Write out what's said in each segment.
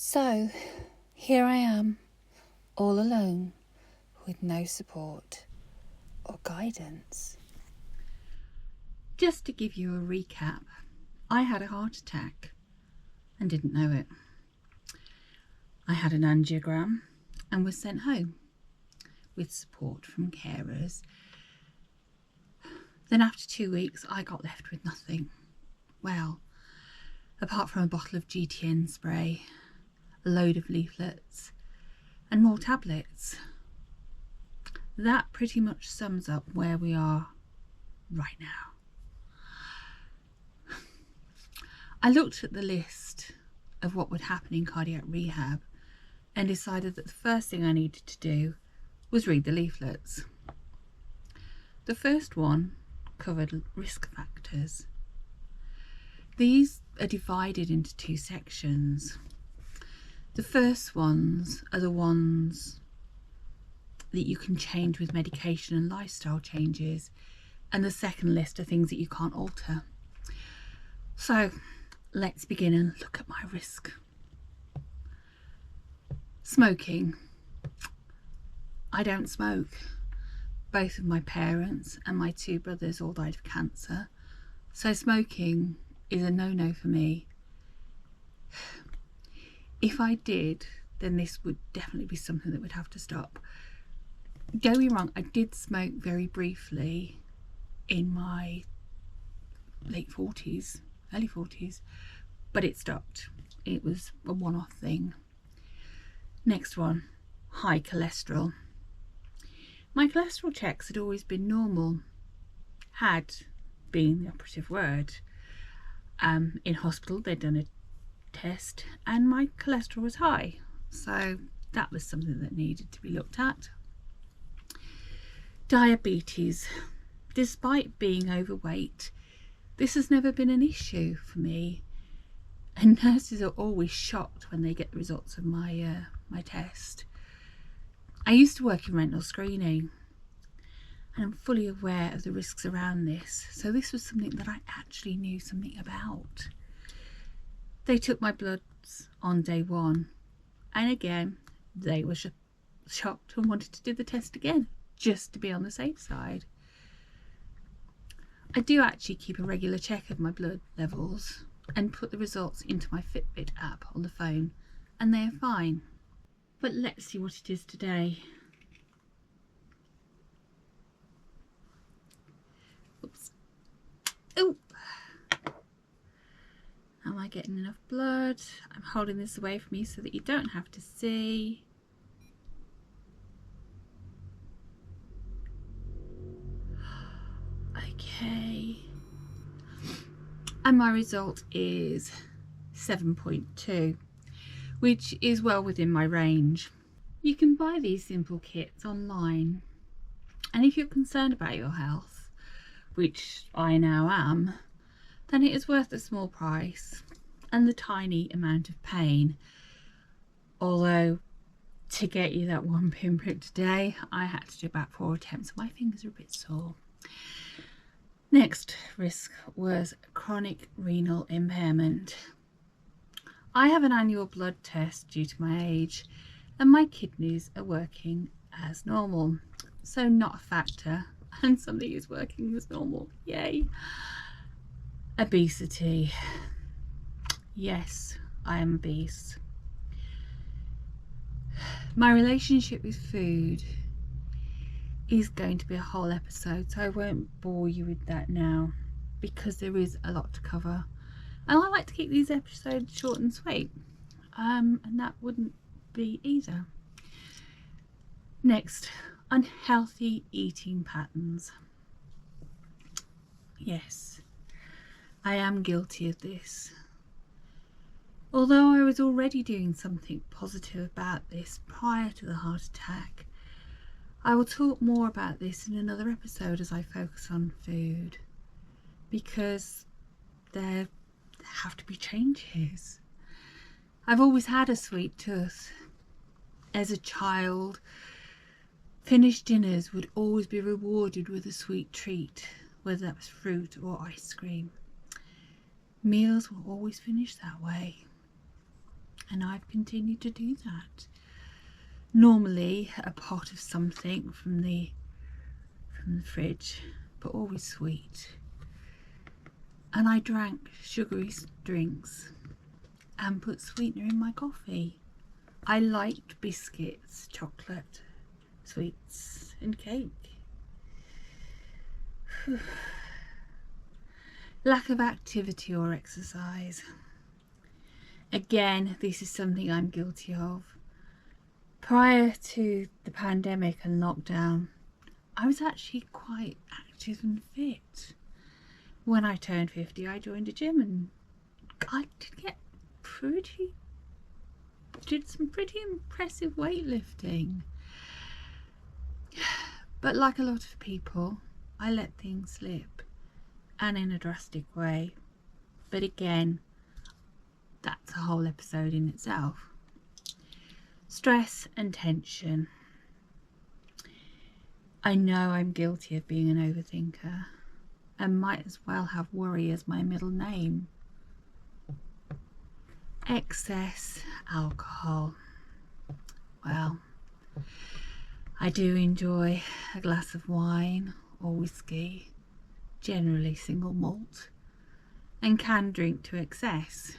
So, here I am, all alone, with no support or guidance. Just to give you a recap, I had a heart attack and didn't know it. I had an angiogram and was sent home with support from carers. Then after 2 weeks, I got left with nothing. Well, apart from a bottle of GTN spray, a load of leaflets and more tablets. That pretty much sums up where we are right now. I looked at the list of what would happen in cardiac rehab and decided that the first thing I needed to do was read the leaflets. The first one covered risk factors. These are divided into two sections. The first ones are the ones that you can change with medication and lifestyle changes, and the second list are things that you can't alter. So let's begin and look at my risk. Smoking. I don't smoke. Both of my parents and my two brothers all died of cancer, so smoking is a no-no for me. If I did, then this would definitely be something that would have to stop. Don't get me wrong, I did smoke very briefly in my late 40s, early 40s, but it stopped. It was a one-off thing. Next one, high cholesterol. My cholesterol checks had always been normal, had been the operative word. In hospital they'd done a test and my cholesterol was high, so that was something that needed to be looked at. Diabetes. Despite being overweight, this has never been an issue for me, and nurses are always shocked when they get the results of my test. I used to work in renal screening and I'm fully aware of the risks around this, so this was something that I actually knew something about. They took my bloods on day one, and again they were shocked and wanted to do the test again, just to be on the safe side. I do actually keep a regular check of my blood levels and put the results into my Fitbit app on the phone, and they're fine. But let's see what it is today. Oops. Oh! Am I getting enough blood? I'm holding this away from you so that you don't have to see. Okay. And my result is 7.2, which is well within my range. You can buy these simple kits online, and if you're concerned about your health, which I now am, then it is worth the small price and the tiny amount of pain. Although to get you that one pinprick today, I had to do about 4 attempts. My fingers are a bit sore. Next risk was chronic renal impairment. I have an annual blood test due to my age, and my kidneys are working as normal, so not a factor, and something is working as normal. Yay. Obesity. Yes, I am obese. My relationship with food is going to be a whole episode, so I won't bore you with that now, because there is a lot to cover, and I like to keep these episodes short and sweet, and that wouldn't be either. Next, unhealthy eating patterns. Yes, I am guilty of this. Although I was already doing something positive about this prior to the heart attack, I will talk more about this in another episode as I focus on food, because there have to be changes. I've always had a sweet tooth. As a child, finished dinners would always be rewarded with a sweet treat, whether that was fruit or ice cream. Meals were always finished that way. and I've continued to do that. Normally a pot of something from the fridge, but always sweet. And I drank sugary drinks and put sweetener in my coffee. I liked biscuits, chocolate, sweets and cake. Lack of activity or exercise. Again, this is something I'm guilty of. Prior to the pandemic and lockdown, I was actually quite active and fit. When I turned 50, I joined a gym and I did some pretty impressive weightlifting. But like a lot of people, I let things slip, and in a drastic way. But again, that's a whole episode in itself. Stress and tension. I know I'm guilty of being an overthinker and might as well have worry as my middle name. Excess alcohol. Well, I do enjoy a glass of wine or whiskey, generally single malt, and can drink to excess.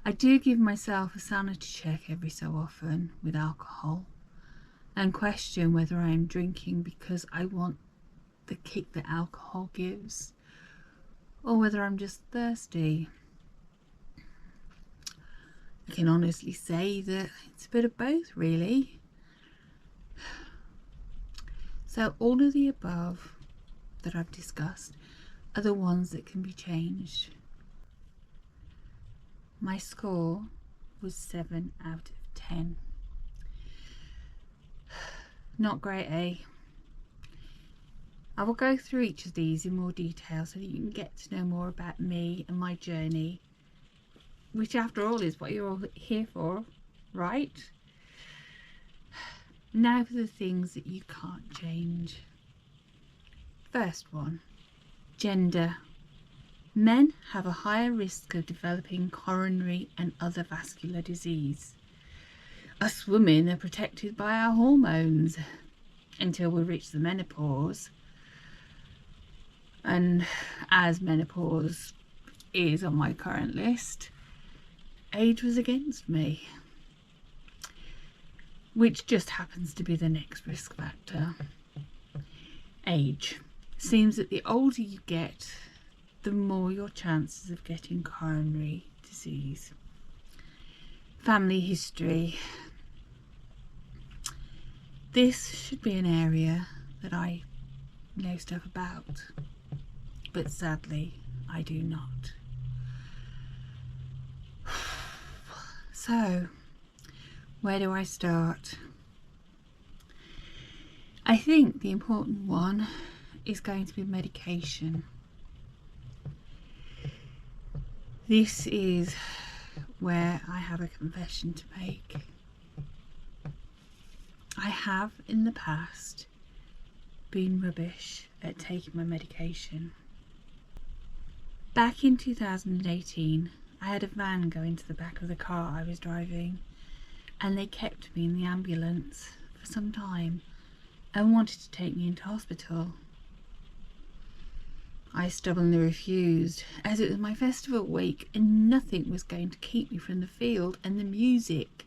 I do give myself a sanity check every so often with alcohol and question whether I am drinking because I want the kick that alcohol gives or whether I'm just thirsty. I can honestly say that it's a bit of both, really. So all of the above that I've discussed are the ones that can be changed. My score was 7 out of 10. Not great, eh? I will go through each of these in more detail so that you can get to know more about me and my journey, which after all is what you're all here for, right? Now for the things that you can't change. First one, gender. Men have a higher risk of developing coronary and other vascular disease. Us women are protected by our hormones until we reach the menopause. And as menopause is on my current list, age was against me, which just happens to be the next risk factor. Age. Seems that the older you get, the more your chances of getting coronary disease. Family history. This should be an area that I know stuff about, but sadly I do not. So, where do I start? I think the important one is going to be medication. This is where I have a confession to make. I have in the past been rubbish at taking my medication. Back in 2018, I had a van go into the back of the car I was driving, and they kept me in the ambulance for some time and wanted to take me into hospital. I stubbornly refused, as it was my festival week and nothing was going to keep me from the field and the music.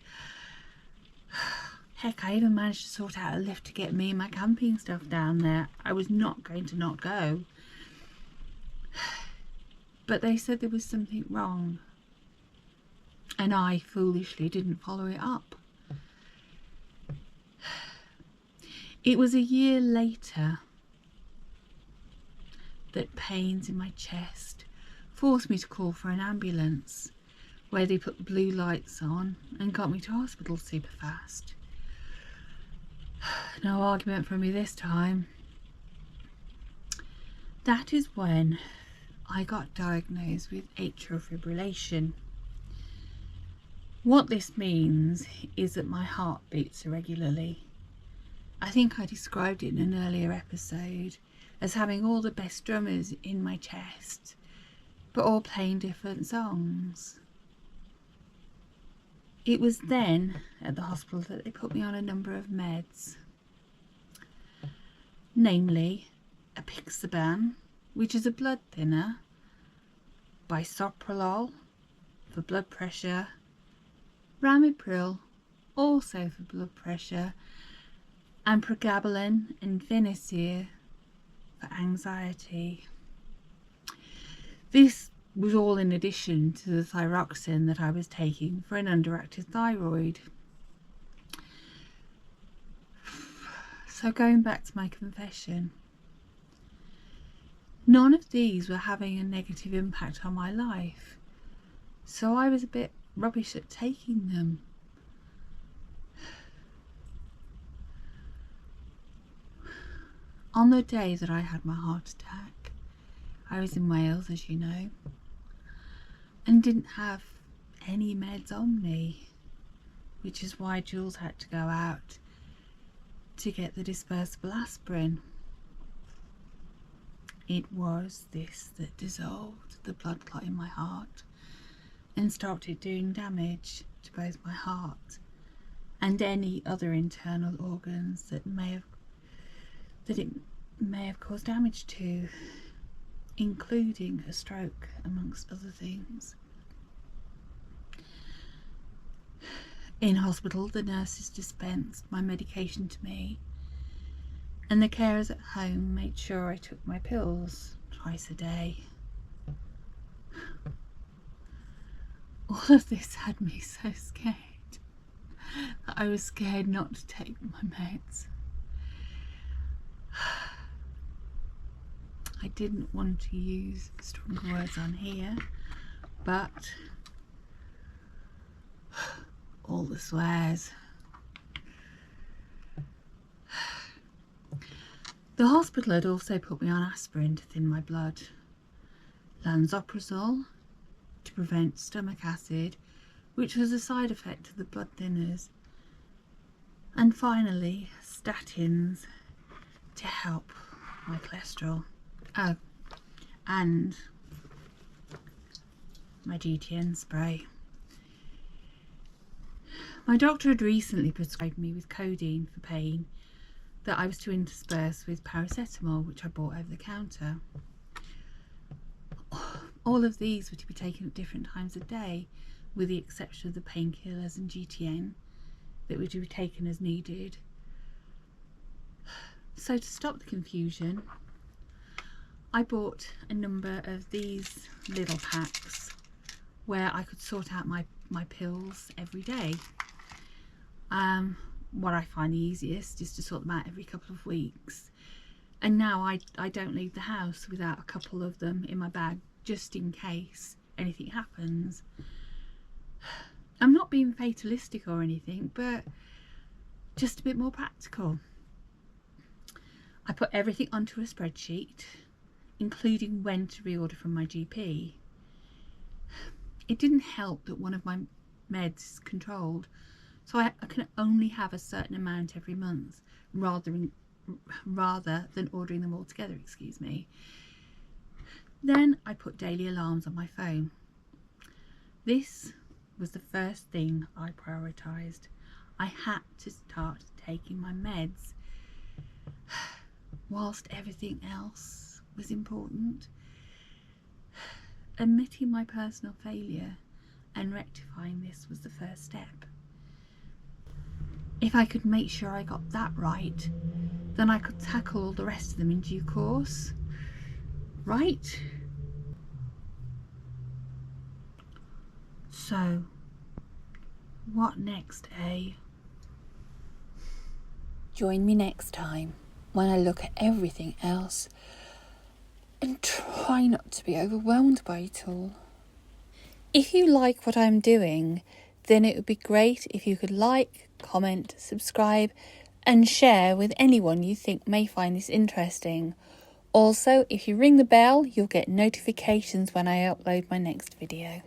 Heck, I even managed to sort out a lift to get me and my camping stuff down there. I was not going to not go. But they said there was something wrong, and I foolishly didn't follow it up. It was a year later that pains in my chest forced me to call for an ambulance, where they put the blue lights on and got me to hospital super fast. No argument from me this time. That is when I got diagnosed with atrial fibrillation. What this means is that my heart beats irregularly. I think I described it in an earlier episode as having all the best drummers in my chest, but all playing different songs. It was then at the hospital that they put me on a number of meds, namely apixaban, which is a blood thinner, bisoprolol for blood pressure, ramipril also for blood pressure, and pregabalin and Venicir for anxiety. This was all in addition to the thyroxine that I was taking for an underactive thyroid. So going back to my confession, none of these were having a negative impact on my life, so I was a bit rubbish at taking them. On the day that I had my heart attack, I was in Wales, as you know, and didn't have any meds on me, which is why Jules had to go out to get the dispersible aspirin. It was this that dissolved the blood clot in my heart and started doing damage to both my heart and any other internal organs that it may have caused damage to, including a stroke, amongst other things. In hospital, the nurses dispensed my medication to me, and the carers at home made sure I took my pills twice a day. All of this had me so scared that I was scared not to take my meds. I didn't want to use stronger words on here, but all the swears. The hospital had also put me on aspirin to thin my blood, lansoprazole to prevent stomach acid, which was a side effect of the blood thinners, and finally statins to help my cholesterol. Oh, and my GTN spray. My doctor had recently prescribed me with codeine for pain that I was to intersperse with paracetamol, which I bought over the counter. All of these were to be taken at different times of day, with the exception of the painkillers and GTN that were to be taken as needed. So to stop the confusion, I bought a number of these little packs where I could sort out my pills every day. What I find the easiest is to sort them out every couple of weeks. And now I don't leave the house without a couple of them in my bag, just in case anything happens. I'm not being fatalistic or anything, but just a bit more practical. I put everything onto a spreadsheet, including when to reorder from my GP. It didn't help that one of my meds is controlled, so I can only have a certain amount every month rather than ordering them all together, excuse me. Then I put daily alarms on my phone. This was the first thing I prioritised. I had to start taking my meds whilst everything else was important. Admitting my personal failure and rectifying this was the first step. If I could make sure I got that right, then I could tackle all the rest of them in due course. Right? So, what next, eh? Join me next time when I look at everything else and try not to be overwhelmed by it all. If you like what I'm doing, then it would be great if you could like, comment, subscribe and share with anyone you think may find this interesting. Also, if you ring the bell, you'll get notifications when I upload my next video.